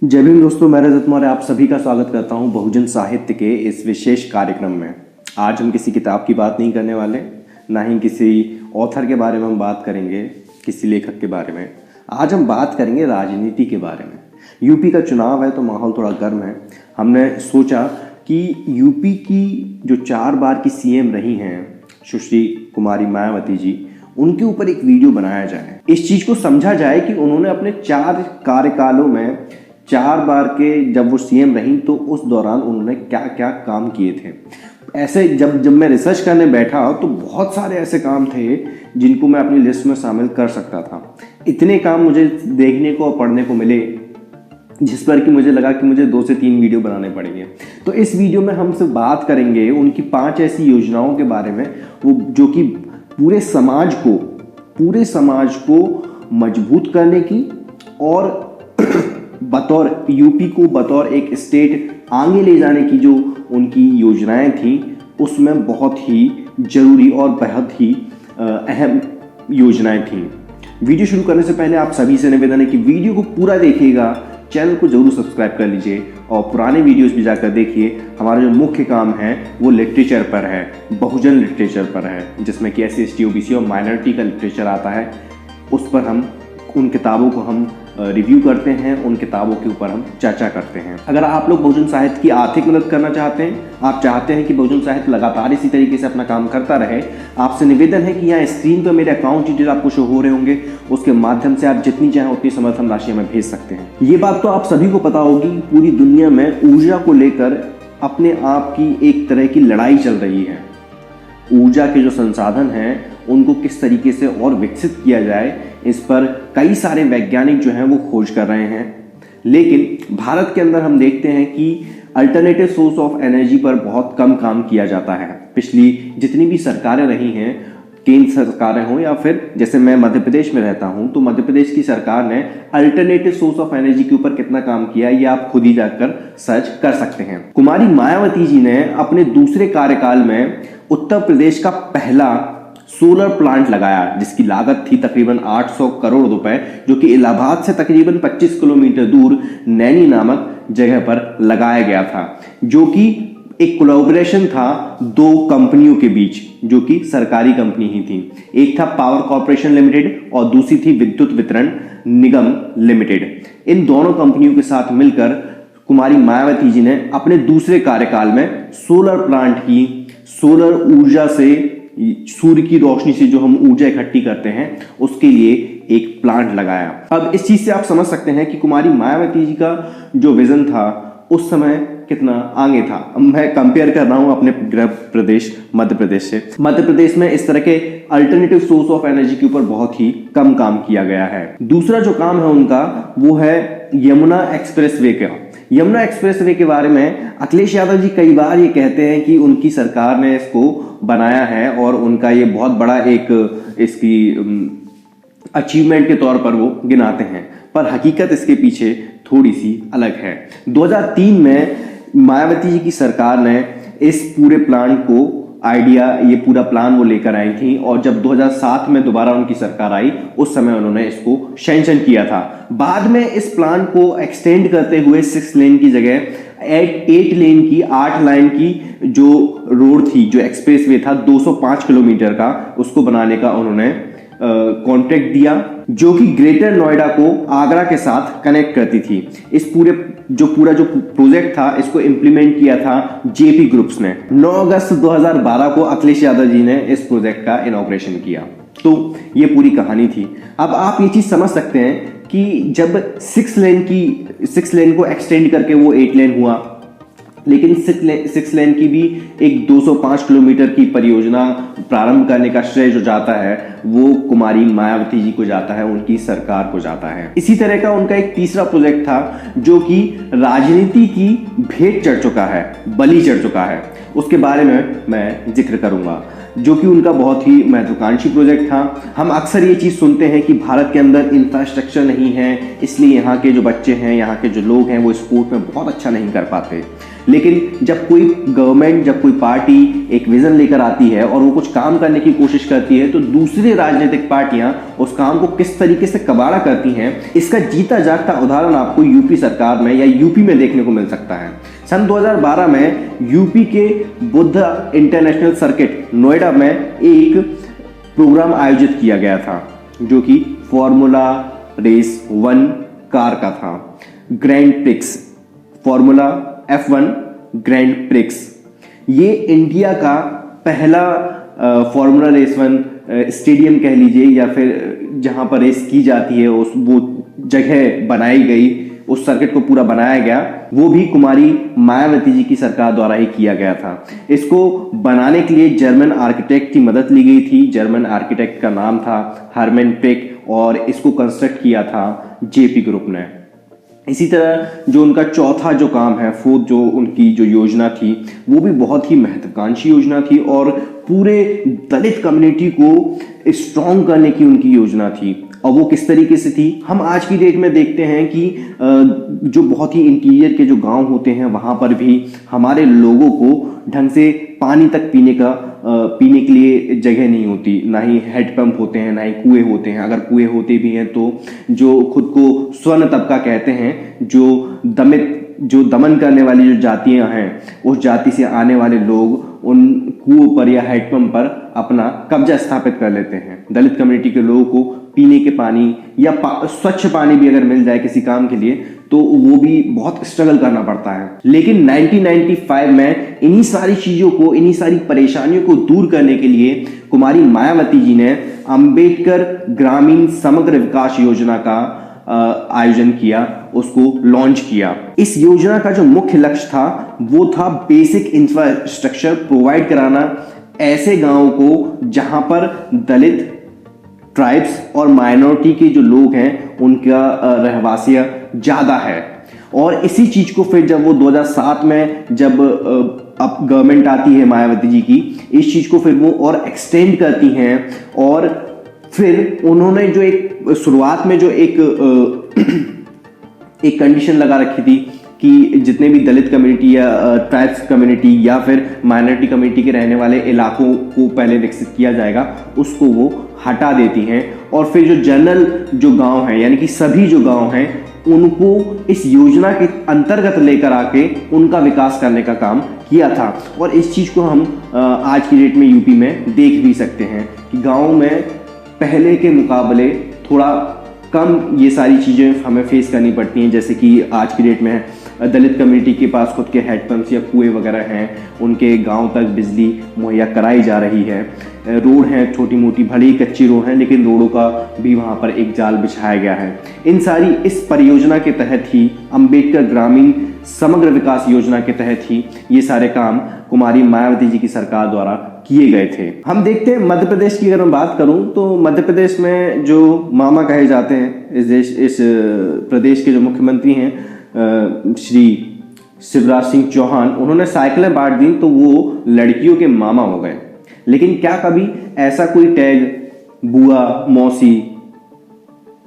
जय भीम दोस्तों, मैं रजत मौर्य आप सभी का स्वागत करता हूं बहुजन साहित्य के इस विशेष कार्यक्रम में। आज हम किसी किताब की बात नहीं करने वाले, ना ही किसी ऑथर के बारे में हम बात करेंगे, किसी लेखक के बारे में। आज हम बात करेंगे राजनीति के बारे में। यूपी का चुनाव है तो माहौल थोड़ा गर्म है। हमने सोचा कि यूपी की जो 4 बार की सीएम रही हैं सुश्री कुमारी मायावती जी, उनके ऊपर एक वीडियो बनाया जाए, इस चीज़ को समझा जाए कि उन्होंने अपने 4 कार्यकालों में 4 बार के जब वो सीएम रहीं तो उस दौरान उन्होंने क्या क्या काम किए थे। ऐसे जब मैं रिसर्च करने बैठा तो बहुत सारे ऐसे काम थे जिनको मैं अपनी लिस्ट में शामिल कर सकता था। इतने काम मुझे देखने को और पढ़ने को मिले जिस पर कि मुझे लगा कि मुझे 2 से 3 वीडियो बनाने पड़ेंगे। तो इस वीडियो में हम सिर्फ बात करेंगे उनकी 5 ऐसी योजनाओं के बारे में, वो जो कि पूरे समाज को मजबूत करने की और बतौर यूपी को बतौर एक स्टेट आगे ले जाने की जो उनकी योजनाएं थी, उसमें बहुत ही जरूरी और बेहद ही अहम योजनाएं थी। वीडियो शुरू करने से पहले आप सभी से निवेदन है कि वीडियो को पूरा देखिएगा, चैनल को जरूर सब्सक्राइब कर लीजिए और पुराने वीडियोस भी जाकर देखिए। हमारा जो मुख्य काम है वो लिटरेचर पर है, बहुजन लिटरेचर पर है, जिसमें कि SC ST OBC और माइनॉरिटी का लिटरेचर आता है। उस पर हम उन किताबों को हम रिव्यू करते हैं, उन किताबों के ऊपर हम चर्चा करते हैं। अगर आप लोग बहुजन साहित्य की आर्थिक मदद करना चाहते हैं, आप चाहते हैं कि बहुजन साहित्य लगातार इसी तरीके से अपना काम करता रहे, आपसे निवेदन है कि यहाँ स्क्रीन पर मेरे अकाउंट डिटेल आपको शो हो रहे होंगे, उसके माध्यम से आप जितनी चाहें उतनी समर्थन राशि हमें भेज सकते हैं। ये बात तो आप सभी को पता होगी, पूरी दुनिया में ऊर्जा को लेकर अपने आप की एक तरह की लड़ाई चल रही है। ऊर्जा के जो संसाधन हैं उनको किस तरीके से और विकसित किया जाए, इस पर कई सारे वैज्ञानिक जो हैं वो खोज कर रहे हैं। लेकिन भारत के अंदर हम देखते हैं कि अल्टरनेटिव सोर्स ऑफ एनर्जी पर बहुत कम काम किया जाता है। पिछली जितनी भी सरकारें रही हैं, केंद्र सरकारें हों या फिर जैसे मैं मध्य प्रदेश में रहता हूं, तो मध्य प्रदेश की सरकार ने अल्टरनेटिव सोर्स ऑफ एनर्जी के ऊपर कितना काम किया ये आप खुद ही जाकर सर्च कर सकते हैं। कुमारी मायावती जी ने अपने दूसरे कार्यकाल में उत्तर प्रदेश का पहला सोलर प्लांट लगाया, जिसकी लागत थी तकरीबन 800 करोड़ रुपए, जो कि इलाहाबाद से तकरीबन 25 किलोमीटर दूर नैनी नामक जगह पर लगाया गया था, जो कि एक कोलैबोरेशन था 2 कंपनियों के बीच, जो कि सरकारी कंपनी ही थी। एक था पावर कॉर्पोरेशन लिमिटेड और दूसरी थी विद्युत वितरण निगम लिमिटेड। इन दोनों कंपनियों के साथ मिलकर कुमारी मायावती जी ने अपने दूसरे कार्यकाल में सोलर प्लांट की, सोलर ऊर्जा से, सूर्य की रोशनी से जो हम ऊर्जा इकट्ठी करते हैं, उसके लिए एक प्लांट लगाया। अब इस चीज से आप समझ सकते हैं कि कुमारी मायावती जी का जो विजन था उस समय कितना आगे था। मैं कंपेयर कर रहा हूं अपने गृह प्रदेश मध्य प्रदेश से। मध्य प्रदेश में इस तरह के अल्टरनेटिव सोर्स ऑफ एनर्जी के ऊपर बहुत ही कम काम किया गया है। दूसरा जो काम है उनका वो है यमुना एक्सप्रेसवे का। यमुना एक्सप्रेसवे के बारे में अखिलेश यादव जी कई बार ये कहते हैं कि उनकी सरकार ने इसको बनाया है और उनका ये बहुत बड़ा एक इसकी अचीवमेंट के तौर पर वो गिनाते हैं, पर हकीकत इसके पीछे थोड़ी सी अलग है। 2003 में मायावती जी की सरकार ने इस पूरे प्लान को ये पूरा प्लान वो लेकर आई थी, और जब 2007 में दोबारा उनकी सरकार आई उस समय उन्होंने इसको सैंक्शन किया था। बाद में इस प्लान को एक्सटेंड करते हुए 6 लेन की जगह 8 लेन की 8 लाइन की जो रोड थी, जो एक्सप्रेसवे था 205 किलोमीटर का, उसको बनाने का उन्होंने कॉन्ट्रैक्ट दिया, जो कि ग्रेटर नोएडा को आगरा के साथ कनेक्ट करती थी। इस पूरा जो प्रोजेक्ट था, इसको इंप्लीमेंट किया था जेपी ग्रुप्स ने। 9 अगस्त 2012 को अखिलेश यादव जी ने इस प्रोजेक्ट का इनॉग्रेशन किया। तो ये पूरी कहानी थी। अब आप ये चीज समझ सकते हैं कि जब 6 लेन को एक्सटेंड करके वो 8 लेन हुआ, लेकिन 6 लेन की भी एक 205 किलोमीटर की परियोजना प्रारंभ करने का श्रेय जो जाता है वो कुमारी मायावती जी को जाता है, उनकी सरकार को जाता है। इसी तरह का उनका एक तीसरा प्रोजेक्ट था जो कि राजनीति की भेंट चढ़ चुका है, बलि चढ़ चुका है, उसके बारे में मैं जिक्र करूंगा, जो कि उनका बहुत ही महत्वाकांक्षी प्रोजेक्ट था। हम अक्सर ये चीज़ सुनते हैं कि भारत के अंदर इंफ्रास्ट्रक्चर नहीं है, इसलिए यहाँ के जो बच्चे हैं, यहाँ के जो लोग हैं वो स्पोर्ट में बहुत अच्छा नहीं कर पाते। लेकिन जब कोई गवर्नमेंट, जब कोई पार्टी एक विजन लेकर आती है और वो कुछ काम करने की कोशिश करती है, तो दूसरी राजनीतिक पार्टियां उस काम को किस तरीके से कबाड़ा करती हैं, इसका जीता जागता उदाहरण आपको यूपी सरकार में या यूपी में देखने को मिल सकता है। सन 2012 में यूपी के बुद्ध इंटरनेशनल सर्किट नोएडा में एक प्रोग्राम आयोजित किया गया था जो कि फॉर्मूला रेस 1 कार का था। Grand prix, formula F1 grand prix, ये इंडिया का पहला फॉर्मूला रेस 1 स्टेडियम कह लीजिए या फिर जहां पर रेस की जाती है, उस वो जगह बनाई गई, उस सर्किट को पूरा बनाया गया, वो भी कुमारी मायावती जी की सरकार द्वारा ही किया गया था। इसको बनाने के लिए जर्मन आर्किटेक्ट की मदद ली गई थी। जर्मन आर्किटेक्ट का नाम था हरमन पिक और इसको कंस्ट्रक्ट किया था जेपी ग्रुप ने। इसी तरह जो उनका चौथा जो काम है, फोर्थ जो उनकी जो योजना थी, वो भी बहुत ही महत्वाकांक्षी योजना थी और पूरे दलित कम्युनिटी को स्ट्रॉन्ग करने की उनकी योजना थी। और वो किस तरीके से थी, हम आज की डेट में देखते हैं कि जो बहुत ही इंटीरियर के जो गांव होते हैं वहां पर भी हमारे लोगों को ढंग से पानी तक पीने के लिए जगह नहीं होती, ना ही हेड पंप होते हैं, ना ही कुएं होते हैं। अगर कुएं होते भी हैं तो जो खुद को स्वर्ण तबका कहते हैं, जो दमन करने वाली जो जातियां हैं, उस जाति से आने वाले लोग उन कुओं पर या हेडपंप पर अपना कब्जा स्थापित कर लेते हैं। दलित कम्युनिटी के लोगों को पीने के पानी या स्वच्छ पानी भी अगर मिल जाए किसी काम के लिए तो वो भी बहुत स्ट्रगल करना पड़ता है। लेकिन 1995 में इन्हीं सारी चीजों को, इन्हीं सारी परेशानियों को दूर करने के लिए कुमारी मायावती जी ने अंबेडकर ग्रामीण समग्र विकास योजना का आयोजन किया, उसको लॉन्च किया। इस योजना का जो मुख्य लक्ष्य था वो था बेसिक इंफ्रास्ट्रक्चर प्रोवाइड कराना ऐसे गांवों को जहां पर दलित, ट्राइब्स और माइनॉरिटी के जो लोग हैं उनका रहवासियां ज्यादा है। और इसी चीज को फिर जब वो 2007 में जब अब गवर्नमेंट आती है मायावती जी की, इस चीज को फिर वो और एक्सटेंड करती हैं और फिर उन्होंने जो एक शुरुआत में जो एक कंडीशन लगा रखी थी कि जितने भी दलित कम्युनिटी या ट्राइब्स कम्युनिटी या फिर माइनॉरिटी कम्युनिटी के रहने वाले इलाकों को पहले विकसित किया जाएगा, उसको वो हटा देती हैं और फिर जो जनरल जो गांव हैं, यानी कि सभी जो गांव हैं, उनको इस योजना के अंतर्गत लेकर आके उनका विकास करने का काम किया था। और इस चीज को हम आज की डेट में यूपी में देख भी सकते हैं कि गाँव में पहले के मुकाबले थोड़ा कम ये सारी चीज़ें हमें फेस करनी पड़ती हैं। जैसे कि आज की डेट में दलित कम्युनिटी के पास खुद के हैंडपंप्स या कुएं वगैरह हैं, उनके गांव तक बिजली मुहैया कराई जा रही है। रोड हैं छोटी मोटी, भले ही कच्ची रोड हैं, लेकिन रोडों का भी वहां पर एक जाल बिछाया गया है। इन सारी इस परियोजना के तहत ही, अंबेडकर ग्रामीण समग्र विकास योजना के तहत ही ये सारे काम कुमारी मायावती जी की सरकार द्वारा किए गए थे। हम देखते हैं मध्य प्रदेश की अगर मैं बात करूं तो मध्य प्रदेश में जो मामा कहे जाते हैं इस प्रदेश के जो मुख्यमंत्री हैं श्री शिवराज सिंह चौहान, उन्होंने साइकिलें बांट दी तो वो लड़कियों के मामा हो गए। लेकिन क्या कभी ऐसा कोई टैग बुआ, मौसी,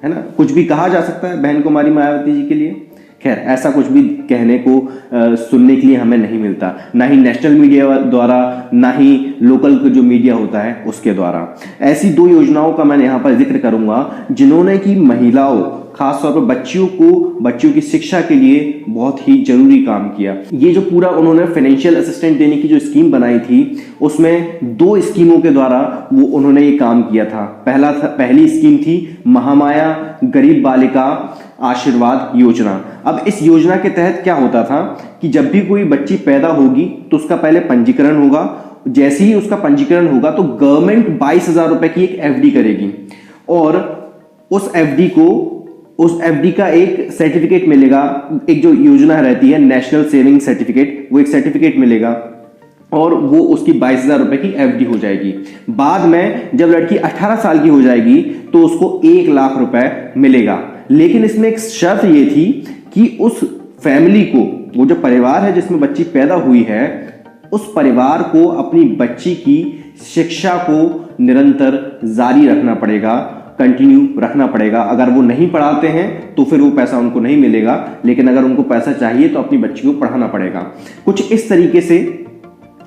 है ना, कुछ भी कहा जा सकता है बहन कुमारी मायावती जी के लिए? खैर, ऐसा कुछ भी कहने को सुनने के लिए हमें नहीं मिलता, ना ही नेशनल मीडिया द्वारा, ना ही लोकल जो मीडिया होता है उसके द्वारा। ऐसी दो योजनाओं का मैं यहाँ पर जिक्र करूंगा जिन्होंने की महिलाओं, खासतौर पर बच्चियों की शिक्षा के लिए बहुत ही जरूरी काम किया। ये जो पूरा उन्होंने फाइनेंशियल असिस्टेंट देने की जो स्कीम बनाई थी, उसमें दो स्कीमों के द्वारा वो उन्होंने ये काम किया था। पहली स्कीम थी महामाया गरीब बालिका आशीर्वाद योजना। अब इस योजना के तहत क्या होता था कि जब भी कोई बच्ची पैदा होगी तो उसका पहले पंजीकरण होगा। जैसे ही उसका पंजीकरण होगा तो गवर्नमेंट 22,000 रुपए की एक एफडी करेगी और उस एफडी का एक सर्टिफिकेट मिलेगा। एक जो योजना रहती है नेशनल सेविंग सर्टिफिकेट, वो एक सर्टिफिकेट मिलेगा और वो उसकी 22,000 रुपए की एफडी हो जाएगी। बाद में जब लड़की 18 साल की हो जाएगी तो उसको 1 लाख रुपए मिलेगा। लेकिन इसमें एक शर्त ये थी कि उस फैमिली को, वो जो परिवार है जिसमें बच्ची पैदा हुई है, उस परिवार को अपनी बच्ची की शिक्षा को निरंतर जारी रखना पड़ेगा। कंटिन्यू रखना पड़ेगा। अगर वो नहीं पढ़ाते हैं तो फिर वो पैसा उनको नहीं मिलेगा, लेकिन अगर उनको पैसा चाहिए तो अपनी बच्ची को पढ़ाना पड़ेगा। कुछ इस तरीके से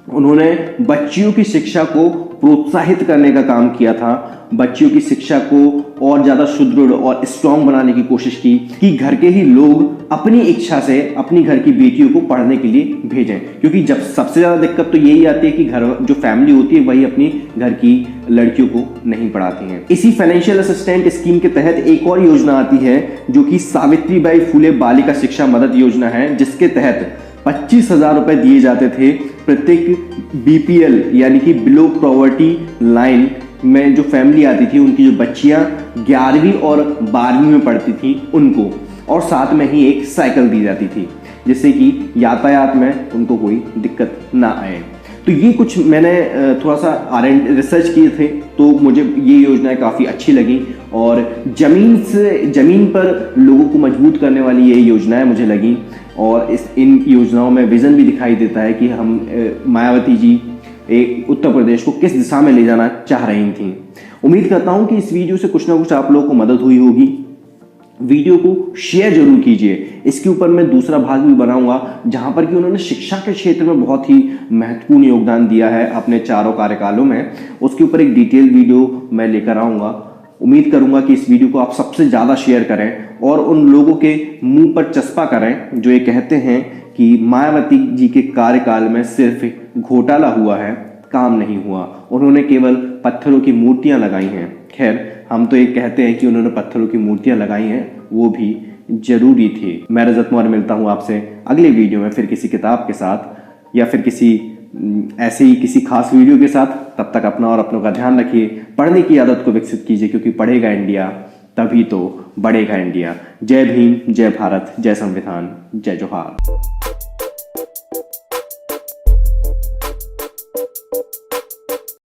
उन्होंने बच्चियों की शिक्षा को प्रोत्साहित करने का काम किया था, बच्चियों की शिक्षा को और ज्यादा सुदृढ़ और स्ट्रांग बनाने की कोशिश की कि घर के ही लोग अपनी इच्छा से अपनी घर की बेटियों को पढ़ने के लिए भेजें। क्योंकि जब सबसे ज्यादा दिक्कत तो यही आती है कि घर जो फैमिली होती है वही अपनी घर की लड़कियों को नहीं पढ़ाती हैं। इसी फाइनेंशियल असिस्टेंट स्कीम के तहत एक और योजना आती है जो कि सावित्रीबाई फुले बालिका शिक्षा मदद योजना है, जिसके तहत 25,000 रुपए दिए जाते थे प्रत्येक बीपीएल यानी कि बिलो पॉवर्टी लाइन में जो फैमिली आती थी, उनकी जो बच्चियां 11वीं और 12वीं में पढ़ती थी उनको, और साथ में ही एक साइकिल दी जाती थी जिससे कि यातायात में उनको कोई दिक्कत ना आए। तो ये कुछ मैंने थोड़ा सा रिसर्च किए थे तो मुझे ये योजनाएं काफ़ी अच्छी लगी, और ज़मीन पर लोगों को मजबूत करने वाली ये योजनाएं मुझे लगी। और इन योजनाओं में विज़न भी दिखाई देता है कि हम मायावती जी उत्तर प्रदेश को किस दिशा में ले जाना चाह रही थी। उम्मीद करता हूं कि इस वीडियो से कुछ ना कुछ आप लोगों को मदद हुई होगी। वीडियो को शेयर जरूर कीजिए। इसके ऊपर मैं दूसरा भाग भी बनाऊंगा जहां पर कि उन्होंने शिक्षा के क्षेत्र में बहुत ही महत्वपूर्ण योगदान दिया है अपने चारों कार्यकालों में। उसके ऊपर एक डिटेल वीडियो मैं लेकर आऊंगा। उम्मीद करूंगा कि इस वीडियो को आप सबसे ज्यादा शेयर करें और उन लोगों के मुंह पर चस्पा करें जो ये कहते हैं कि मायावती जी के कार्यकाल में सिर्फ घोटाला हुआ है, काम नहीं हुआ, उन्होंने केवल पत्थरों की मूर्तियां लगाई हैं। खैर, हम तो ये कहते हैं कि उन्होंने पत्थरों की मूर्तियां लगाई हैं, वो भी जरूरी थी। मैं रजत मौर्य मिलता हूं आपसे अगले वीडियो में फिर किसी किताब के साथ या फिर किसी ऐसे ही किसी खास वीडियो के साथ। तब तक अपना और अपनों का ध्यान रखिए, पढ़ने की आदत को विकसित कीजिए, क्योंकि पढ़ेगा इंडिया तभी तो बढ़ेगा इंडिया। जय भीम, जय भारत, जय संविधान, जय जोहार।